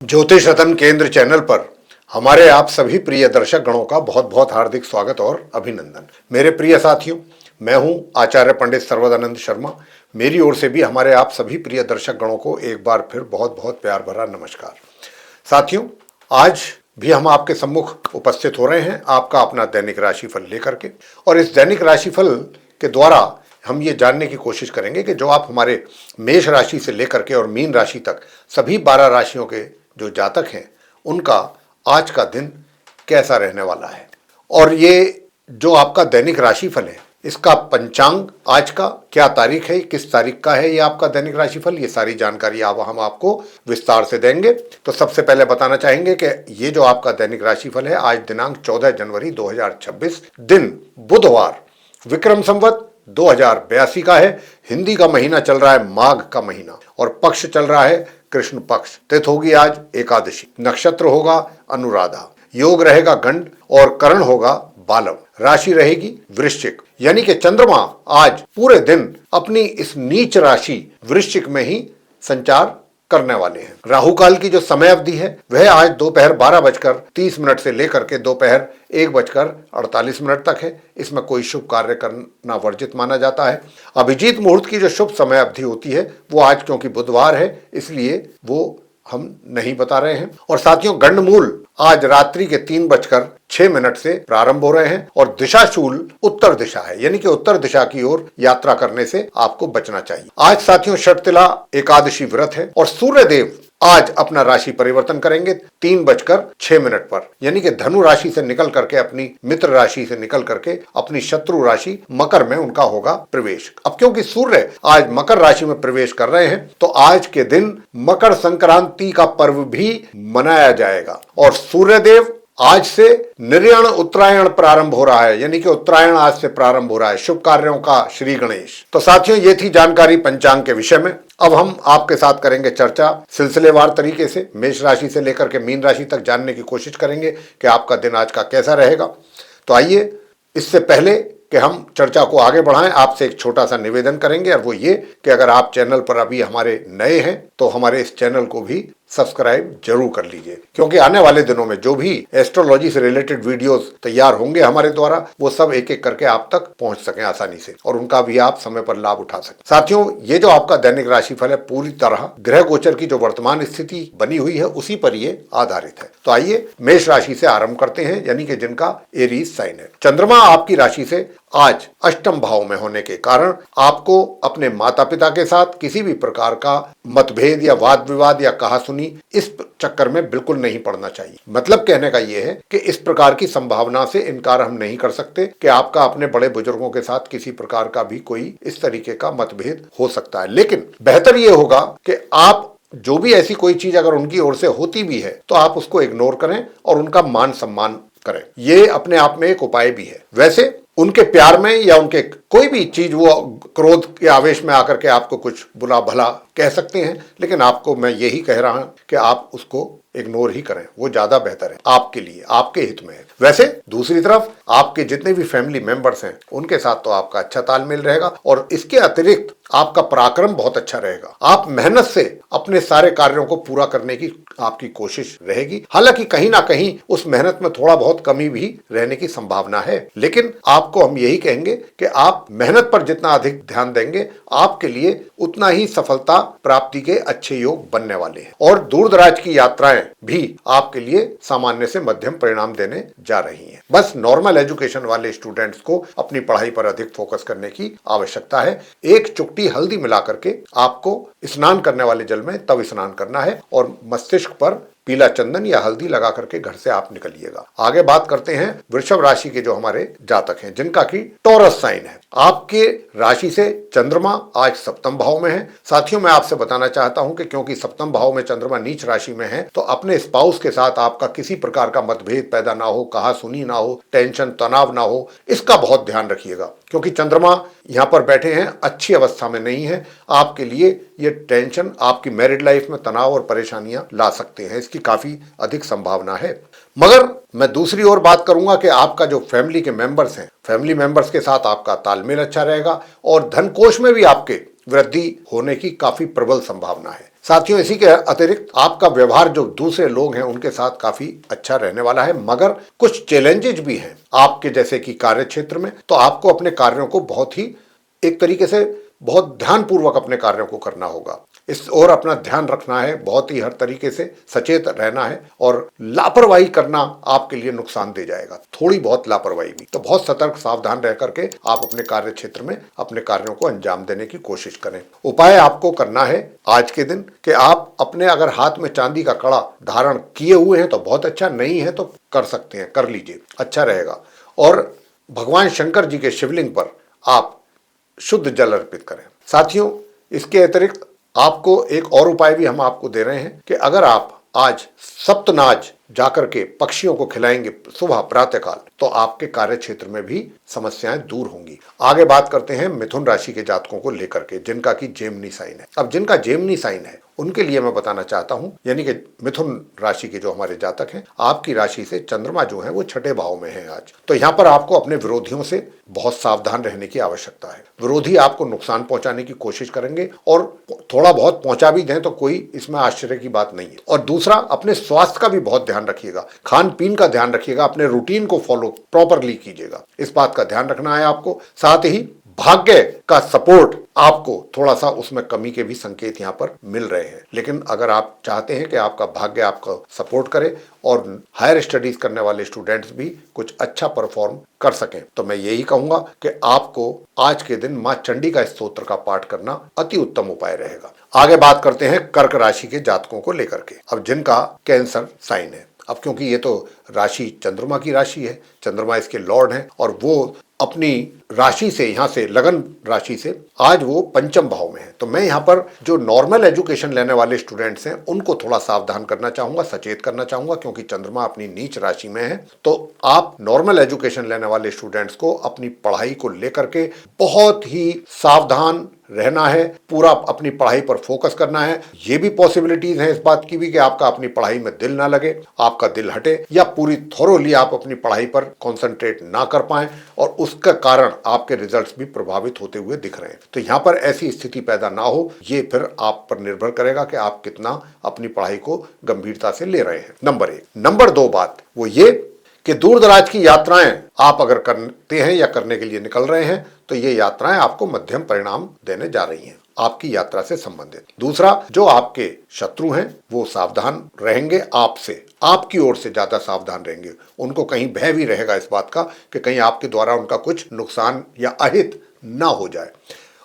ज्योतिष रतन केंद्र चैनल पर हमारे आप सभी प्रिय दर्शक गणों का बहुत बहुत हार्दिक स्वागत और अभिनंदन। मेरे प्रिय साथियों, मैं हूं आचार्य पंडित सर्वदानंद शर्मा। मेरी ओर से भी हमारे आप सभी प्रिय दर्शक गणों को एक बार फिर बहुत बहुत प्यार भरा नमस्कार। साथियों, आज भी हम आपके सम्मुख उपस्थित हो रहे हैं आपका अपना दैनिक राशिफल लेकर के, और इस दैनिक राशिफल के द्वारा हम ये जानने की कोशिश करेंगे कि जो आप हमारे मेष राशि से लेकर के और मीन राशि तक सभी 12 राशियों के जो जातक हैं उनका आज का दिन कैसा रहने वाला है। और ये जो आपका दैनिक राशिफल है इसका पंचांग आज का क्या तारीख है, किस तारीख का है ये आपका दैनिक राशिफल, ये सारी जानकारी हम आपको विस्तार से देंगे। तो सबसे पहले बताना चाहेंगे कि ये जो आपका दैनिक राशिफल है आज दिनांक 14 जनवरी 2026 दिन बुधवार विक्रम संवत 2082 का है। हिंदी का महीना चल रहा है माघ का महीना और पक्ष चल रहा है कृष्ण पक्ष। तिथि होगी आज एकादशी, नक्षत्र होगा अनुराधा, योग रहेगा गंड और करण होगा बालव, राशि रहेगी वृश्चिक। यानी कि चंद्रमा आज पूरे दिन अपनी इस नीच राशि वृश्चिक में ही संचार करने वाले हैं। राहु काल की जो समय अवधि है वह आज दोपहर 12:30 से लेकर के दोपहर 1:48 तक है। इसमें कोई शुभ कार्य करना वर्जित माना जाता है। अभिजीत मुहूर्त की जो शुभ समय अवधि होती है वो आज क्योंकि बुधवार है इसलिए वो हम नहीं बता रहे हैं। और साथियों, गंडमूल आज रात्रि के 3:06 से प्रारंभ हो रहे हैं और दिशाशूल उत्तर दिशा है, यानी कि उत्तर दिशा की ओर यात्रा करने से आपको बचना चाहिए। आज साथियों षटतिला एकादशी व्रत है और सूर्य देव आज अपना राशि परिवर्तन करेंगे 3:06 पर, यानी कि धनु राशि से निकल करके अपनी मित्र राशि से निकल करके अपनी शत्रु राशि मकर में उनका होगा प्रवेश। अब क्योंकि सूर्य आज मकर राशि में प्रवेश कर रहे हैं तो आज के दिन मकर संक्रांति का पर्व भी मनाया जाएगा और सूर्य देव आज से निर्यण उत्तरायण प्रारंभ हो रहा है, यानी कि उत्तरायण आज से प्रारंभ हो रहा है। शुभ कार्यों का श्री गणेश। तो साथियों, ये थी जानकारी पंचांग के विषय में। अब हम आपके साथ करेंगे चर्चा सिलसिलेवार तरीके से मेष राशि से लेकर के मीन राशि तक जानने की कोशिश करेंगे कि आपका दिन आज का कैसा रहेगा। तो आइए, इससे पहले कि हम चर्चा को आगे बढ़ाएं आपसे एक छोटा सा निवेदन करेंगे, और वो ये कि अगर आप चैनल पर अभी हमारे नए हैं तो हमारे इस चैनल को भी सब्सक्राइब जरूर कर लीजिए, क्योंकि आने वाले दिनों में जो भी एस्ट्रोलॉजी से रिलेटेड वीडियोस तैयार होंगे हमारे द्वारा वो सब एक एक करके आप तक पहुंच सकें आसानी से और उनका भी आप समय पर लाभ उठा सकें। साथियों, ये जो आपका दैनिक राशिफल है पूरी तरह ग्रह गोचर की जो वर्तमान स्थिति बनी हुई है उसी पर ये आधारित है। तो आइए मेष राशि से आरंभ करते हैं, यानी कि जिनका एरीज साइन है। चंद्रमा आपकी राशि से आज अष्टम भाव में होने के कारण आपको अपने माता पिता के साथ किसी भी प्रकार का मतभेद या वाद विवाद या कहासुनी इस चक्कर में बिल्कुल नहीं पड़ना चाहिए। मतलब कहने का यह है कि इस प्रकार की संभावना से इनकार हम नहीं कर सकते कि आपका अपने बड़े बुजुर्गों के साथ किसी प्रकार का भी कोई इस तरीके का मतभेद हो सकता है। लेकिन बेहतर यह होगा कि आप जो भी ऐसी कोई चीज अगर उनकी ओर से होती भी है तो आप उसको इग्नोर करें और उनका मान सम्मान करें। ये अपने आप में एक उपाय भी है। वैसे उनके प्यार में या उनके कोई भी चीज वो क्रोध के आवेश में आकर के आपको कुछ बुरा भला कह सकते हैं, लेकिन आपको मैं यही कह रहा हूं कि आप उसको इग्नोर ही करें, वो ज्यादा बेहतर है आपके लिए, आपके हित में है। वैसे दूसरी तरफ आपके जितने भी फैमिली मेंबर्स हैं उनके साथ तो आपका अच्छा तालमेल रहेगा और इसके अतिरिक्त आपका पराक्रम बहुत अच्छा रहेगा। आप मेहनत से अपने सारे कार्यों को पूरा करने की आपकी कोशिश रहेगी। हालांकि कहीं ना कहीं उस मेहनत में थोड़ा बहुत कमी भी रहने की संभावना है, लेकिन आपको हम यही कहेंगे कि आप मेहनत पर जितना अधिक ध्यान देंगे आपके लिए उतना ही सफलता प्राप्ति के अच्छे योग बनने वाले हैं। और दूर दराज की यात्राएं भी आपके लिए सामान्य से मध्यम परिणाम देने जा रही हैं। बस नॉर्मल एजुकेशन वाले स्टूडेंट्स को अपनी पढ़ाई पर अधिक फोकस करने की आवश्यकता है। एक चुटकी हल्दी मिला करके आपको स्नान करने वाले जल में तब स्नान करना है और मस्तिष्क पर पीला चंदन या हल्दी लगा करके घर से आप निकलिएगा। आगे बात करते हैं वृषभ राशि के जो हमारे जातक हैं जिनका की टॉरस साइन है। आपके राशि से चंद्रमा आज सप्तम भाव में है। साथियों, मैं आपसे बताना चाहता हूं कि क्योंकि सप्तम भाव में चंद्रमा नीच राशि में है तो अपने स्पाउस के साथ आपका किसी प्रकार का मतभेद पैदा ना हो, कहासुनी ना हो, टेंशन तनाव ना हो, इसका बहुत ध्यान रखिएगा, क्योंकि चंद्रमा यहां पर बैठे हैं, अच्छी अवस्था में नहीं है। आपके लिए ये टेंशन आपकी मैरिड लाइफ में तनाव और परेशानियां ला सकते हैं, इसकी काफी अधिक संभावना है। मगर मैं दूसरी ओर बात करूंगा कि आपका जो फैमिली के मेंबर्स हैं, फैमिली मेंबर्स के साथ आपका तालमेल अच्छा रहेगा और धन कोष में भी आपके वृद्धि होने की काफी प्रबल संभावना है। साथियों, इसी के अतिरिक्त आपका व्यवहार जो दूसरे लोग हैं उनके साथ काफी अच्छा रहने वाला है, मगर कुछ चैलेंजेस भी हैं आपके जैसे कि कार्य क्षेत्र में। तो आपको अपने कार्यों को बहुत ही एक तरीके से बहुत ध्यानपूर्वक अपने कार्यों को करना होगा। इस और अपना ध्यान रखना है, बहुत ही हर तरीके से सचेत रहना है, और लापरवाही करना आपके लिए नुकसान दे जाएगा, थोड़ी बहुत लापरवाही भी। तो बहुत सतर्क सावधान रह करके आप अपने कार्य क्षेत्र में अपने कार्यों को अंजाम देने की कोशिश करें। उपाय आपको करना है आज के दिन कि आप अपने अगर हाथ में चांदी का कड़ा धारण किए हुए हैं तो बहुत अच्छा, नहीं है तो कर सकते हैं, कर लीजिए, अच्छा रहेगा। और भगवान शंकर जी के शिवलिंग पर आप शुद्ध जल अर्पित करें। साथियों, इसके अतिरिक्त आपको एक और उपाय भी हम आपको दे रहे हैं कि अगर आप आज सप्तनाज जाकर के पक्षियों को खिलाएंगे सुबह प्रातःकाल, तो आपके कार्य क्षेत्र में भी समस्याएं दूर होंगी। आगे बात करते हैं मिथुन राशि के जातकों को लेकर के, जिनका की जेमिनी साइन है। अब जिनका जेमिनी साइन है उनके लिए मैं बताना चाहता हूं, यानी कि मिथुन राशि के जो हमारे जातक हैं, आपकी राशि से चंद्रमा जो है वो छठे भाव में है आज। तो यहां पर आपको अपने विरोधियों से बहुत सावधान रहने की आवश्यकता है। विरोधी आपको नुकसान पहुंचाने की कोशिश करेंगे, और थोड़ा बहुत पहुंचा भी दें तो कोई इसमें आश्चर्य की बात नहीं है। और दूसरा, अपने स्वास्थ्य का भी बहुत ध्यान रखिएगा, खान पीन का ध्यान रखिएगा, अपने रूटीन को फॉलो प्रॉपरली कीजिएगा, इस बात का ध्यान रखना है आपको। साथ ही भाग्य का सपोर्ट आपको थोड़ा सा उसमें कमी के भी संकेत यहां पर मिल रहे हैं, लेकिन अगर आप चाहते हैं कि आपका भाग्य आपको सपोर्ट करे और हायर स्टडीज करने वाले स्टूडेंट्स भी कुछ अच्छा परफॉर्म कर सकें, तो मैं यही कहूंगा कि आपको आज के दिन मां चंडी का स्तोत्र का पाठ करना अति उत्तम उपाय रहेगा। आगे बात करते हैं कर्क राशि के जातकों को लेकर के। अब जिनका कैंसर साइन है, अब क्योंकि ये तो राशि चंद्रमा की राशि है, चंद्रमा इसके लॉर्ड हैं, और वो अपनी राशि से, यहां से लगन राशि से आज वो पंचम भाव में है। तो मैं यहां पर जो नॉर्मल एजुकेशन लेने वाले स्टूडेंट्स हैं उनको थोड़ा सावधान करना चाहूंगा, सचेत करना चाहूंगा, क्योंकि चंद्रमा अपनी नीच राशि में है। तो आप नॉर्मल एजुकेशन लेने वाले स्टूडेंट्स को अपनी पढ़ाई को लेकर के बहुत ही सावधान रहना है, पूरा अपनी पढ़ाई पर फोकस करना है। ये भी पॉसिबिलिटीज हैं इस बात की भी कि आपका अपनी पढ़ाई में दिल ना लगे, आपका दिल हटे, या पूरी थोरोली आप अपनी पढ़ाई पर कंसंट्रेट ना कर पाएं, और उसका कारण आपके रिजल्ट्स भी प्रभावित होते हुए दिख रहे हैं। तो यहां पर ऐसी स्थिति पैदा ना हो, ये फिर आप पर निर्भर करेगा कि आप कितना अपनी पढ़ाई को गंभीरता से ले रहे हैं, नंबर 1। नंबर 2 बात वो ये कि दूर दराज की यात्राएं आप अगर करते हैं या करने के लिए निकल रहे हैं, तो ये यात्राएं आपको मध्यम परिणाम देने जा रही हैं आपकी यात्रा से संबंधित। दूसरा, जो आपके शत्रु हैं वो सावधान रहेंगे आपसे, आपकी ओर से ज्यादा सावधान रहेंगे। उनको कहीं भय भी रहेगा इस बात का कि कहीं आपके द्वारा उनका कुछ नुकसान या अहित ना हो जाए।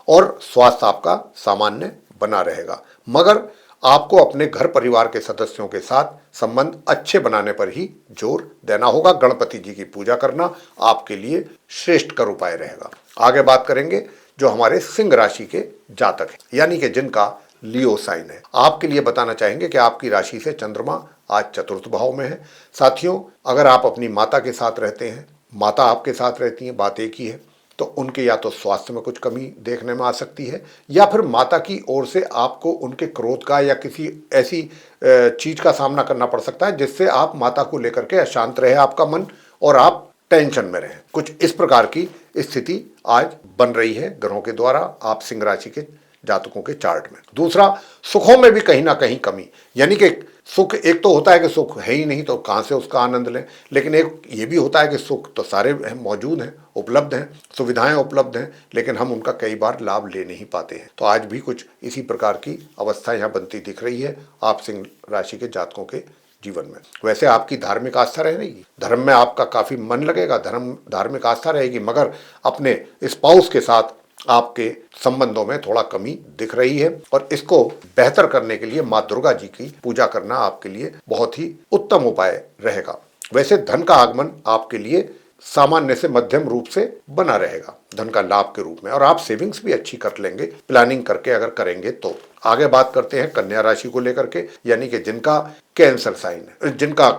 और स्वास्थ्य आपका सामान्य बना रहेगा, मगर आपको अपने घर परिवार के सदस्यों के साथ संबंध अच्छे बनाने पर ही जोर देना होगा। गणपति जी की पूजा करना आपके लिए श्रेष्ठ कर उपाय रहेगा। आगे बात करेंगे जो हमारे सिंह राशि के जातक हैं, यानी कि जिनका लियो साइन है। आपके लिए बताना चाहेंगे कि आपकी राशि से चंद्रमा आज चतुर्थ भाव में है। साथियों, अगर आप अपनी माता के साथ रहते हैं, माता आपके साथ रहती हैं, बात एक ही है, तो उनके या तो स्वास्थ्य में कुछ कमी देखने में आ सकती है, या फिर माता की ओर से आपको उनके क्रोध का या किसी ऐसी चीज का सामना करना पड़ सकता है जिससे आप माता को लेकर के अशांत रहे आपका मन, और आप टेंशन में रहें। कुछ इस प्रकार की स्थिति आज बन रही है ग्रहों के द्वारा आप सिंह राशि के जातकों के चार्ट में। दूसरा, सुखों में भी कहीं ना कहीं कमी, यानी कि सुख एक तो होता है कि सुख है ही नहीं तो कहां से उसका आनंद लें, लेकिन एक ये भी होता है कि सुख तो सारे मौजूद हैं, उपलब्ध हैं, सुविधाएं उपलब्ध हैं, लेकिन हम उनका कई बार लाभ ले नहीं पाते हैं। तो आज भी कुछ इसी प्रकार की अवस्था यहाँ बनती दिख रही है आप सिंह राशि के जातकों के जीवन में। वैसे आपकी धार्मिक आस्था रहेगी, धर्म में आपका काफी मन लगेगा, धार्मिक आस्था रहेगी, मगर अपने स्पाउस के साथ आपके संबंधों में थोड़ा कमी दिख रही है, और इसको बेहतर करने के लिए मां दुर्गा जी की पूजा करना आपके लिए बहुत ही उत्तम उपाय रहेगा। वैसे धन का आगमन आपके लिए सामान्य से मध्यम रूप से बना रहेगा, धन का लाभ के रूप में, और आप सेविंग्स भी अच्छी कर लेंगे प्लानिंग करके अगर करेंगे तो। आगे बात करते हैं कन्या राशि को लेकर के, यानी कि जिनका कैंसर साइन है, जिनका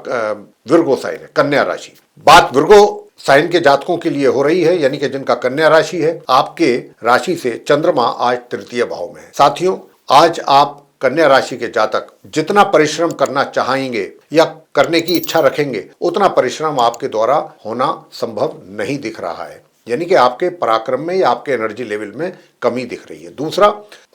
विर्गो साइन है, कन्या राशि। बात विर्गो साइन के जातकों के लिए हो रही है, यानी कि जिनका कन्या राशि है। आपके राशि से चंद्रमा आज तृतीय भाव में है। साथियों, आज आप कन्या राशि के जातक जितना परिश्रम करना चाहेंगे या करने की इच्छा रखेंगे, उतना परिश्रम आपके द्वारा होना संभव नहीं दिख रहा है। यानी कि आपके पराक्रम में या आपके एनर्जी लेवल में कमी दिख रही है। दूसरा,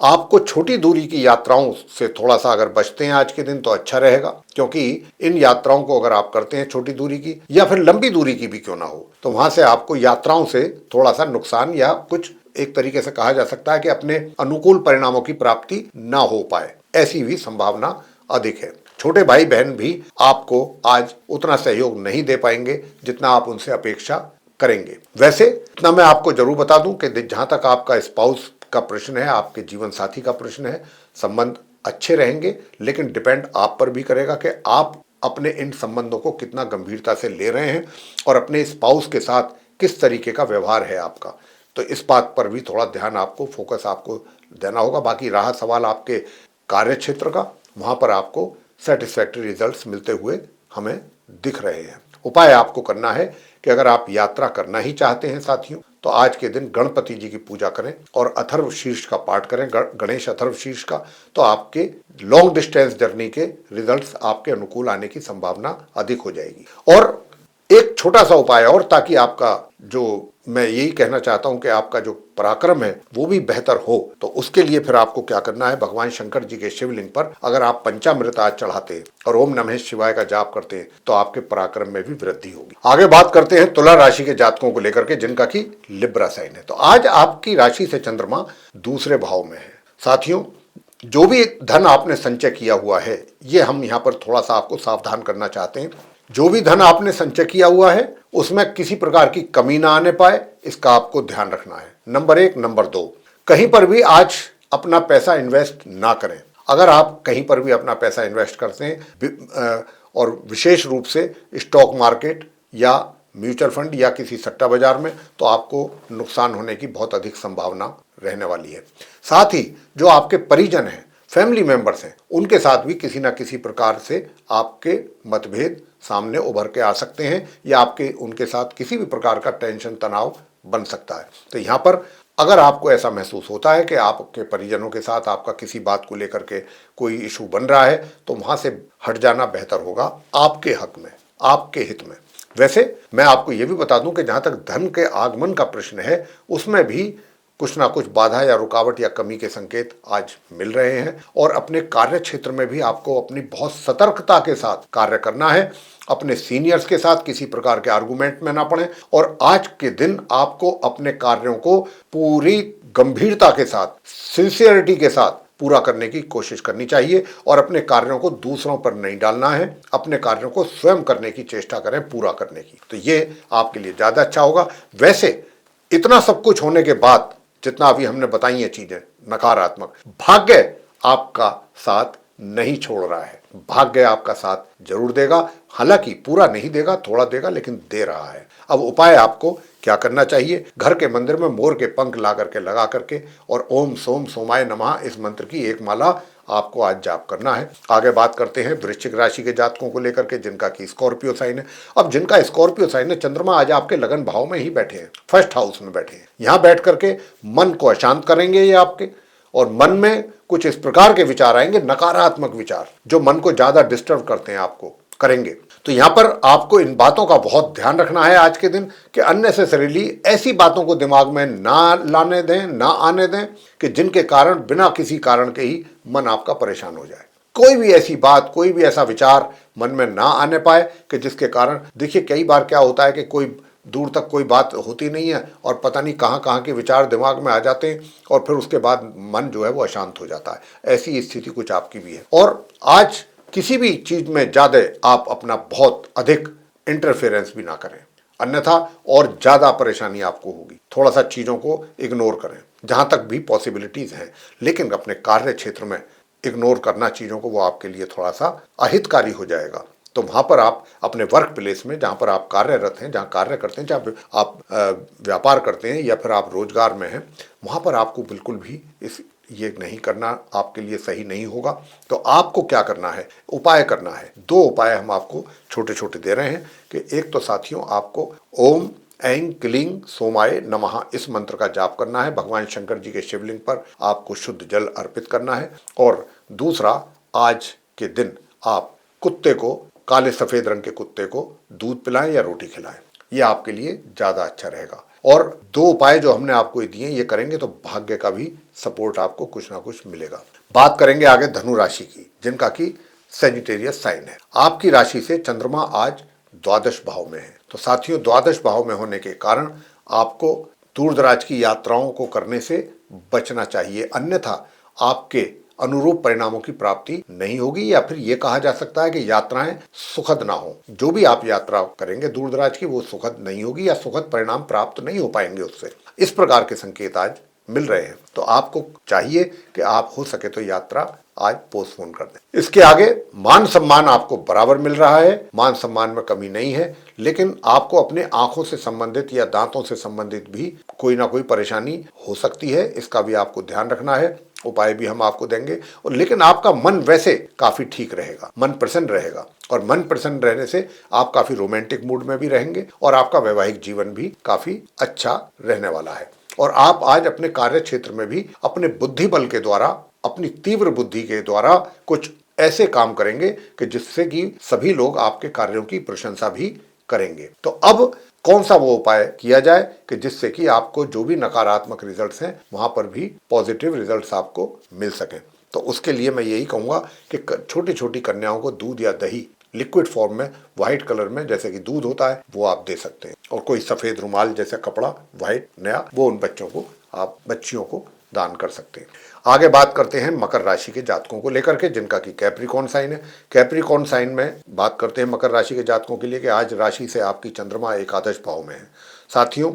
आपको छोटी दूरी की यात्राओं से थोड़ा सा अगर बचते हैं आज के दिन तो अच्छा रहेगा, क्योंकि इन यात्राओं को अगर आप करते हैं छोटी दूरी की या फिर लंबी दूरी की भी क्यों ना हो, तो वहां से आपको यात्राओं से थोड़ा सा नुकसान या कुछ एक तरीके से कहा जा सकता है कि अपने अनुकूल परिणामों की प्राप्ति ना हो पाए, ऐसी भी संभावना अधिक है। छोटे भाई बहन भी आपको आज उतना सहयोग नहीं दे पाएंगे जितना आप उनसे अपेक्षा करेंगे। वैसे इतना मैं आपको जरूर बता दूं कि जहां तक आपका स्पाउस का प्रश्न है, आपके जीवन साथी का प्रश्न है, संबंध अच्छे रहेंगे, लेकिन डिपेंड आप पर भी करेगा कि आप अपने इन संबंधों को कितना गंभीरता से ले रहे हैं और अपने स्पाउस के साथ किस तरीके का व्यवहार है आपका। तो इस बात पर भी थोड़ा ध्यान आपको, फोकस आपको देना होगा। बाकी रहा सवाल आपके कार्य क्षेत्र का, वहां पर आपको सेटिस्फैक्टरी रिजल्ट्स मिलते हुए हमें दिख रहे हैं। उपाय आपको करना है कि अगर आप यात्रा करना ही चाहते हैं साथियों, तो आज के दिन गणपति जी की पूजा करें और अथर्व शीर्ष का पाठ करें, गणेश अथर्व शीर्ष का, तो आपके लॉन्ग डिस्टेंस जर्नी के रिजल्ट्स आपके अनुकूल आने की संभावना अधिक हो जाएगी। और एक छोटा सा उपाय और, ताकि आपका जो, मैं यही कहना चाहता हूं कि आपका जो पराक्रम है वो भी बेहतर हो, तो उसके लिए फिर आपको क्या करना है, भगवान शंकर जी के शिवलिंग पर अगर आप पंचामृत आज चढ़ाते हैं और ओम नमः शिवाय का जाप करते हैं तो आपके पराक्रम में भी वृद्धि होगी। आगे बात करते हैं तुला राशि के जातकों को लेकर के, जिनका की लिब्रा साइन है। तो आज आपकी राशि से चंद्रमा दूसरे भाव में है। साथियों, जो भी धन आपने संचय किया हुआ है, ये हम यहाँ पर थोड़ा सा आपको सावधान करना चाहते हैं। जो भी धन आपने संचय किया हुआ है उसमें किसी प्रकार की कमी ना आने पाए, इसका आपको ध्यान रखना है। नंबर 1। नंबर 2, कहीं पर भी आज अपना पैसा इन्वेस्ट ना करें। अगर आप कहीं पर भी अपना पैसा इन्वेस्ट करते हैं और विशेष रूप से स्टॉक मार्केट या म्यूचुअल फंड या किसी सट्टा बाजार में, तो आपको नुकसान होने की बहुत अधिक संभावना रहने वाली है। साथ ही जो आपके परिजन हैं, फैमिली मेंबर्स हैं, उनके साथ भी किसी ना किसी प्रकार से आपके मतभेद सामने उभर के आ सकते हैं या आपके उनके साथ किसी भी प्रकार का टेंशन, तनाव बन सकता है। तो यहाँ पर अगर आपको ऐसा महसूस होता है कि आपके परिजनों के साथ आपका किसी बात को लेकर के कोई इशू बन रहा है, तो वहां से हट जाना बेहतर होगा, आपके हक में, आपके हित में। वैसे मैं आपको यह भी बता दूं कि जहां तक धन के आगमन का प्रश्न है, उसमें भी कुछ ना कुछ बाधा या रुकावट या कमी के संकेत आज मिल रहे हैं। और अपने कार्य क्षेत्र में भी आपको अपनी बहुत सतर्कता के साथ कार्य करना है। अपने सीनियर्स के साथ किसी प्रकार के आर्गुमेंट में ना पड़े और आज के दिन आपको अपने कार्यों को पूरी गंभीरता के साथ, सिंसियरिटी के साथ पूरा करने की कोशिश करनी चाहिए और अपने कार्यों को दूसरों पर नहीं डालना है। अपने कार्यों को स्वयं करने की चेष्टा करें, पूरा करने की, तो ये आपके लिए ज्यादा अच्छा होगा। वैसे इतना सब कुछ होने के बाद, जितना अभी हमने बताई है चीजें नकारात्मक, भाग्य आपका साथ नहीं छोड़ रहा है। भाग्य आपका साथ जरूर देगा, हालांकि पूरा नहीं देगा, थोड़ा देगा, लेकिन दे रहा है। अब उपाय आपको क्या करना चाहिए, घर के मंदिर में मोर के पंख ला करके, लगा करके और ओम सोम सोमाय नमः इस मंत्र की एक माला आपको आज जाप करना है। आगे बात करते हैं वृश्चिक राशि के जातकों को लेकर के, जिनका की स्कॉर्पियो साइन है। अब जिनका स्कॉर्पियो साइन है, चंद्रमा आज आपके लगन भाव में ही बैठे हैं, फर्स्ट हाउस में बैठे हैं। यहां बैठ करके मन को अशांत करेंगे ये आपके, और मन में कुछ इस प्रकार के विचार आएंगे, नकारात्मक विचार, जो मन को ज्यादा डिस्टर्ब करते हैं आपको, करेंगे। तो यहां पर आपको इन बातों का बहुत ध्यान रखना है आज के दिन, कि अननेसेसरीली ऐसी बातों को दिमाग में ना लाने दें, ना आने दें कि जिनके कारण, बिना किसी कारण के ही मन आपका परेशान हो जाए। कोई भी ऐसी बात, कोई भी ऐसा विचार मन में ना आने पाए कि जिसके कारण, देखिए कई बार क्या होता है कि कोई दूर तक कोई बात होती नहीं है और पता नहीं कहाँ कहाँ के विचार दिमाग में आ जाते हैं और फिर उसके बाद मन जो है वो अशांत हो जाता है। ऐसी स्थिति कुछ आपकी भी है। और आज किसी भी चीज में ज्यादा आप अपना बहुत अधिक इंटरफेरेंस भी ना करें, अन्यथा और ज्यादा परेशानी आपको होगी। थोड़ा सा चीजों को इग्नोर करें जहां तक भी पॉसिबिलिटीज हैं, लेकिन अपने कार्य क्षेत्र में इग्नोर करना चीजों को, वो आपके लिए थोड़ा सा अहितकारी हो जाएगा। तो वहां पर आप अपने वर्क प्लेस में, जहां पर आप कार्यरत हैं, जहां कार्य करते हैं, जहां आप व्यापार करते हैं या फिर आप रोजगार में हैं, वहां पर आपको बिल्कुल भी ये नहीं करना, आपके लिए सही नहीं होगा। तो आपको क्या करना है, उपाय करना है। 2 उपाय हम आपको छोटे छोटे दे रहे हैं कि एक तो साथियों आपको ओम ऐं क्लीं सोमाय नमः इस मंत्र का जाप करना है, भगवान शंकर जी के शिवलिंग पर आपको शुद्ध जल अर्पित करना है। और दूसरा, आज के दिन आप कुत्ते को, काले सफेद रंग के कुत्ते को दूध पिलाएं या रोटी खिलाएं, यह आपके लिए ज्यादा अच्छा रहेगा। और 2 उपाय जो हमने आपको दिए ये करेंगे तो भाग्य का भी सपोर्ट आपको कुछ ना कुछ मिलेगा। बात करेंगे आगे धनु राशि की, जिनका कि सेजिटेरियस साइन है। आपकी राशि से चंद्रमा आज द्वादश भाव में है। तो साथियों, द्वादश भाव में होने के कारण आपको दूर दराज की यात्राओं को करने से बचना चाहिए, अन्यथा आपके अनुरूप परिणामों की प्राप्ति नहीं होगी, या फिर यह कहा जा सकता है कि यात्राएं सुखद ना हो। जो भी आप यात्रा करेंगे दूर दराज की वो सुखद नहीं होगी या सुखद परिणाम प्राप्त नहीं हो पाएंगे उससे। इस प्रकार के संकेत आज मिल रहे हैं। तो आपको चाहिए कि आप हो सके तो यात्रा आज पोस्टपोन कर दें। इसके आगे मान सम्मान आपको बराबर मिल रहा है, मान सम्मान में कमी नहीं है, लेकिन आपको अपने आंखों से संबंधित या दांतों से संबंधित भी कोई ना कोई परेशानी हो सकती है। इसका भी आपको ध्यान रखना है। उपाय भी हम आपको देंगे, और लेकिन आपका मन वैसे काफी ठीक रहेगा, मन प्रसन्न रहेगा, और मन प्रसन्न रहने से आप काफी रोमांटिक मूड में भी रहेंगे और आपका वैवाहिक जीवन भी काफी अच्छा रहने वाला है। और आप आज अपने कार्य क्षेत्र में भी अपने बुद्धि बल के द्वारा, अपनी तीव्र बुद्धि के द्वारा कुछ ऐसे काम करेंगे कि जिससे कि सभी लोग आपके कार्यों की प्रशंसा भी करेंगे। तो अब कौन सा वो उपाय किया जाए कि जिससे कि आपको जो भी नकारात्मक रिजल्ट्स हैं वहां पर भी पॉजिटिव रिजल्ट्स आपको मिल सकें। तो उसके लिए मैं यही कहूंगा कि छोटी छोटी कन्याओं को दूध या दही लिक्विड फॉर्म में व्हाइट कलर में, जैसे कि दूध होता है, वो आप दे सकते हैं। और कोई सफेद रुमाल जैसा कपड़ा व्हाइट नया, वो उन बच्चों को, आप बच्चियों को दान कर सकते हैं। आगे बात करते हैं मकर राशि के जातकों को लेकर के, जिनका कि कैप्रिकॉर्न साइन है। कैप्रिकॉर्न साइन में बात करते हैं मकर राशि के जातकों के लिए कि आज राशि से आपकी चंद्रमा एकादश भाव में है। साथियों,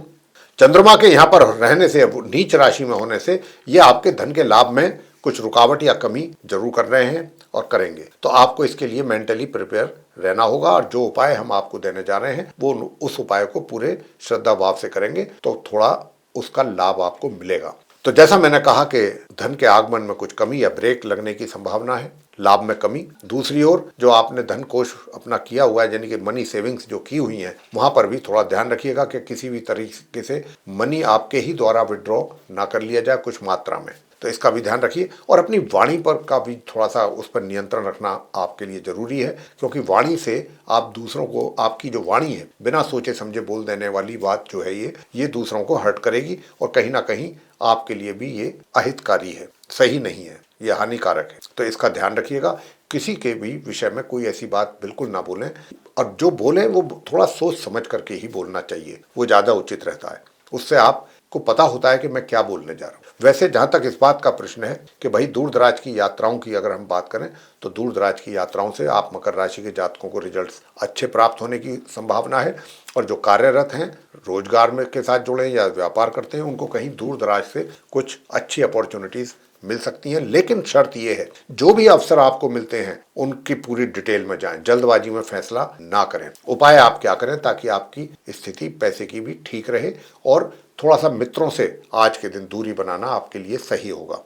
चंद्रमा के यहाँ पर रहने से, नीच राशि में होने से, ये आपके धन के लाभ में कुछ रुकावट या कमी जरूर कर रहे हैं और करेंगे। तो आपको इसके लिए मेंटली प्रिपेयर रहना होगा, और जो उपाय हम आपको देने जा रहे हैं वो उस उपाय को पूरे श्रद्धा भाव से करेंगे तो थोड़ा उसका लाभ आपको मिलेगा। तो जैसा मैंने कहा कि धन के आगमन में कुछ कमी या ब्रेक लगने की संभावना है, लाभ में कमी। दूसरी ओर जो आपने धन कोष अपना किया हुआ है, यानी कि मनी सेविंग्स जो की हुई हैं, वहां पर भी थोड़ा ध्यान रखिएगा कि किसी भी तरीके से मनी आपके ही द्वारा विड्रॉ ना कर लिया जाए कुछ मात्रा में। तो इसका भी ध्यान रखिए, और अपनी वाणी पर का भी थोड़ा सा उस पर नियंत्रण रखना आपके लिए जरूरी है, क्योंकि वाणी से आप दूसरों को, आपकी जो वाणी है बिना सोचे समझे बोल देने वाली बात जो है ये दूसरों को हर्ट करेगी, और कहीं ना कहीं आपके लिए भी ये अहितकारी है, सही नहीं है, ये हानिकारक है। तो इसका ध्यान रखिएगा। किसी के भी विषय में कोई ऐसी बात बिल्कुल ना बोलें, और जो बोलें वो थोड़ा सोच समझ करके ही बोलना चाहिए, वो ज़्यादा उचित रहता है। उससे आपको पता होता है कि मैं क्या बोलने जा रहा हूँ। वैसे जहाँ तक इस बात का प्रश्न है कि भाई दूर दराज की यात्राओं की अगर हम बात करें, तो दूर दराज की यात्राओं से आप मकर राशि के जातकों को रिजल्ट्स अच्छे प्राप्त होने की संभावना है। और जो कार्यरत हैं, रोजगार में के साथ जुड़े या व्यापार करते हैं, उनको कहीं दूर दराज से कुछ अच्छी अपॉर्चुनिटीज मिल सकती हैं। लेकिन शर्त यह है, जो भी अवसर आपको मिलते हैं उनकी पूरी डिटेल में जाएं, जल्दबाजी में फैसला ना करें। उपाय आप क्या करें ताकि आपकी स्थिति पैसे की भी ठीक रहे, और थोड़ा सा मित्रों से आज के दिन दूरी बनाना आपके लिए सही होगा,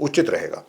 उचित रहेगा।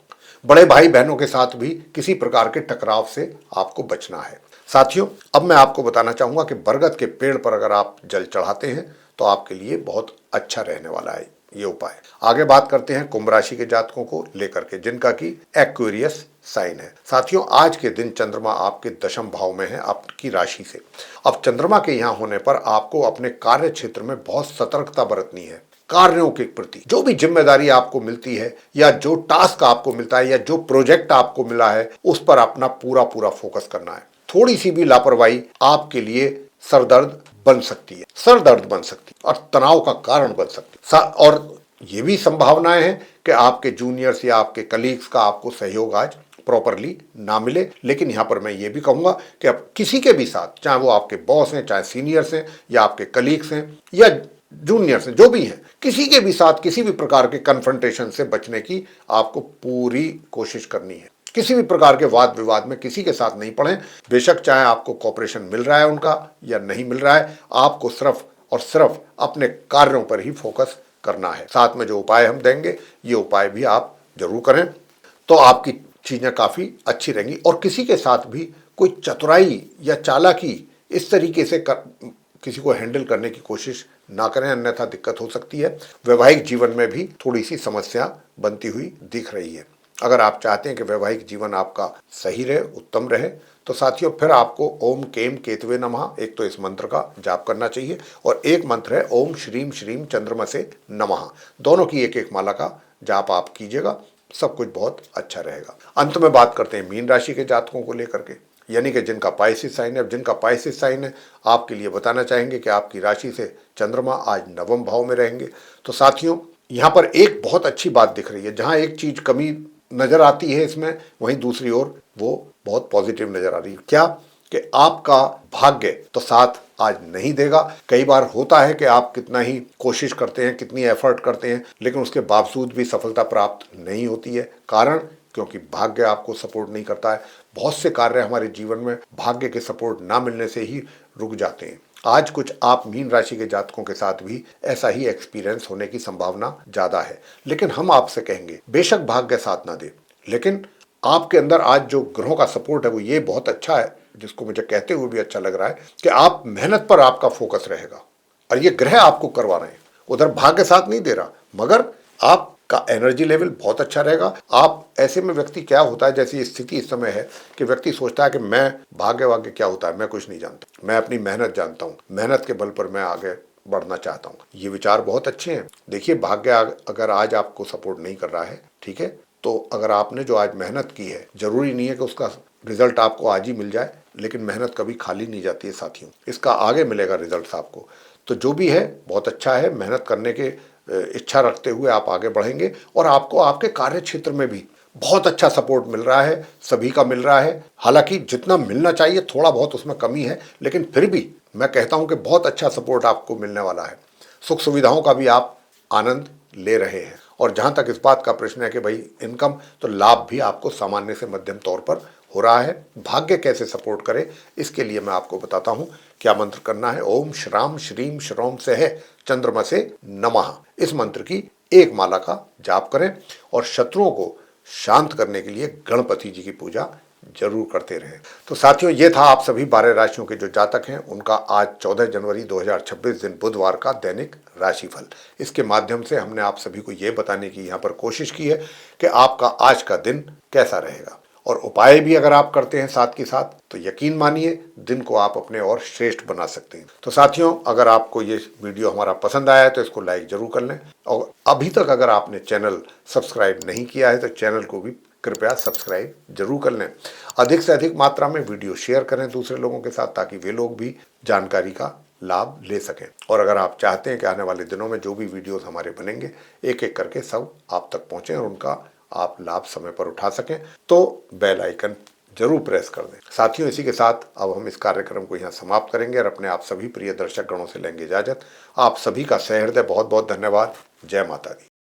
बड़े भाई बहनों के साथ भी किसी प्रकार के टकराव से आपको बचना है। साथियों, अब मैं आपको बताना चाहूंगा कि बरगद के पेड़ पर अगर आप जल चढ़ाते हैं तो आपके लिए बहुत अच्छा रहने वाला है ये उपाय। आगे बात करते हैं कुंभ राशि के जातकों को लेकर के, जिनका कि एक्वेरियस साइन है। साथियों, आज के दिन चंद्रमा आपके दशम भाव में है आपकी राशि से। अब चंद्रमा के यहाँ होने पर आपको अपने कार्य क्षेत्र में बहुत सतर्कता बरतनी है। कार्यों के प्रति जो भी जिम्मेदारी आपको मिलती है, या जो टास्क आपको मिलता है, या जो प्रोजेक्ट आपको मिला है, उस पर अपना पूरा फोकस करना है। थोड़ी सी भी लापरवाही आपके लिए सरदर्द बन सकती है, सरदर्द बन सकती है और तनाव का कारण बन सकती है। और ये भी संभावनाएं हैं कि आपके जूनियर्स या आपके कलीग्स का आपको सहयोग आज प्रॉपरली ना मिले। लेकिन यहाँ पर मैं ये भी कहूँगा कि आप किसी के भी साथ, चाहे वो आपके बॉस हैं, चाहे सीनियर्स हैं, या आपके कलीग्स हैं, या जूनियर्स हैं, जो भी हैं, किसी के भी साथ किसी भी प्रकार के कन्फ्रंटेशन से बचने की आपको पूरी कोशिश करनी है। किसी भी प्रकार के वाद विवाद में किसी के साथ नहीं पड़े। बेशक चाहे आपको कॉपरेशन मिल रहा है उनका या नहीं मिल रहा है, आपको सिर्फ और सिर्फ अपने कार्यों पर ही फोकस करना है। साथ में जो उपाय हम देंगे, ये उपाय भी आप जरूर करें, तो आपकी चीजें काफी अच्छी रहेंगी। और किसी के साथ भी कोई चतुराई या चालाकी इस तरीके से किसी को हैंडल करने की कोशिश ना करें, अन्यथा दिक्कत हो सकती है। वैवाहिक जीवन में भी थोड़ी सी समस्या बनती हुई दिख रही है। अगर आप चाहते हैं कि वैवाहिक जीवन आपका सही रहे, उत्तम रहे, तो साथियों फिर आपको ओम केम केतवे नमः एक तो इस मंत्र का जाप करना चाहिए और एक मंत्र है ओम श्रीम श्रीम चंद्रमसे नमः। दोनों की एक एक माला का जाप आप कीजिएगा, सब कुछ बहुत अच्छा रहेगा। अंत में बात करते हैं मीन राशि के जातकों को लेकर के, यानी कि जिनका पाइसिस साइन है। अब जिनका पाइसिस साइन है आपके लिए बताना चाहेंगे कि आपकी राशि से चंद्रमा आज नवम भाव में रहेंगे। तो साथियों यहाँ पर एक बहुत अच्छी बात दिख रही है, जहाँ एक चीज कमी नजर आती है इसमें, वहीं दूसरी ओर वो बहुत पॉजिटिव नजर आ रही है। क्या कि आपका भाग्य तो साथ आज नहीं देगा। कई बार होता है कि आप कितना ही कोशिश करते हैं, कितनी एफर्ट करते हैं, लेकिन उसके बावजूद भी सफलता प्राप्त नहीं होती है। कारण क्योंकि भाग्य आपको सपोर्ट नहीं करता है। बहुत से कार्य हमारे जीवन में भाग्य के सपोर्ट ना मिलने से ही रुक जाते हैं। आज कुछ आप मीन राशि के जातकों के साथ भी ऐसा ही एक्सपीरियंस होने की संभावना ज्यादा है। लेकिन हम आपसे कहेंगे बेशक भाग्य साथ ना दे, लेकिन आपके अंदर आज जो ग्रहों का सपोर्ट है वो ये बहुत अच्छा है, जिसको मुझे कहते हुए भी अच्छा लग रहा है कि आप मेहनत पर आपका फोकस रहेगा और ये ग्रह आपको करवा रहे हैं। उधर भाग्य साथ नहीं दे रहा, मगर आपका एनर्जी लेवल बहुत अच्छा रहेगा। आप ऐसे में व्यक्ति क्या होता है, जैसी स्थिति इस समय है कि व्यक्ति सोचता है कि मैं भाग्य वाग्य क्या होता है, मैं कुछ नहीं जानता, मैं अपनी मेहनत जानता हूँ, मेहनत के बल पर मैं आगे बढ़ना चाहता हूँ। ये विचार बहुत अच्छे हैं। देखिए भाग्य अगर आज आपको सपोर्ट नहीं कर रहा है, ठीक है, तो अगर आपने जो आज मेहनत की है, जरूरी नहीं है कि उसका रिजल्ट आपको आज ही मिल जाए, लेकिन मेहनत कभी खाली नहीं जाती है साथियों, इसका आगे मिलेगा रिजल्ट आपको। तो जो भी है बहुत अच्छा है, मेहनत करने के इच्छा रखते हुए आप आगे बढ़ेंगे और आपको आपके कार्य क्षेत्र में भी बहुत अच्छा सपोर्ट मिल रहा है, सभी का मिल रहा है। हालांकि जितना मिलना चाहिए थोड़ा बहुत उसमें कमी है, लेकिन फिर भी मैं कहता हूं कि बहुत अच्छा सपोर्ट आपको मिलने वाला है। सुख सुविधाओं का भी आप आनंद ले रहे हैं। और जहां तक इस बात का प्रश्न है कि भाई इनकम, तो लाभ भी आपको सामान्य से मध्यम तौर पर हो रहा है। भाग्य कैसे सपोर्ट करे इसके लिए मैं आपको बताता हूं क्या मंत्र करना है। ओम श्राम श्रीम श्रोम से है चंद्रमसे नमः, इस मंत्र की एक माला का जाप करें और शत्रुओं को शांत करने के लिए गणपति जी की पूजा जरूर करते रहें। तो साथियों ये था आप सभी 12 राशियों के जो जातक हैं उनका आज 14 जनवरी 2026 दिन बुधवार का दैनिक राशिफल। इसके माध्यम से हमने आप सभी को ये बताने की यहाँ पर कोशिश की है कि आपका आज का दिन कैसा रहेगा, और उपाय भी अगर आप करते हैं साथ के साथ तो यकीन मानिए दिन को आप अपने और श्रेष्ठ बना सकते हैं। तो साथियों अगर आपको ये वीडियो हमारा पसंद आया है तो इसको लाइक जरूर कर लें, और अभी तक अगर आपने चैनल सब्सक्राइब नहीं किया है तो चैनल को भी कृपया सब्सक्राइब जरूर कर लें। अधिक से अधिक मात्रा में वीडियो शेयर करें दूसरे लोगों के साथ, ताकि वे लोग भी जानकारी का लाभ ले सकें। और अगर आप चाहते हैं कि आने वाले दिनों में जो भी वीडियोस हमारे बनेंगे एक एक करके सब आप तक पहुंचे और उनका आप लाभ समय पर उठा सकें, तो बेल आइकन जरूर प्रेस कर दें। साथियों इसी के साथ अब हम इस कार्यक्रम को यहाँ समाप्त करेंगे और अपने आप सभी प्रिय दर्शक गणों से लेंगे इजाजत। आप सभी का सहृदय बहुत बहुत धन्यवाद। जय माता दी।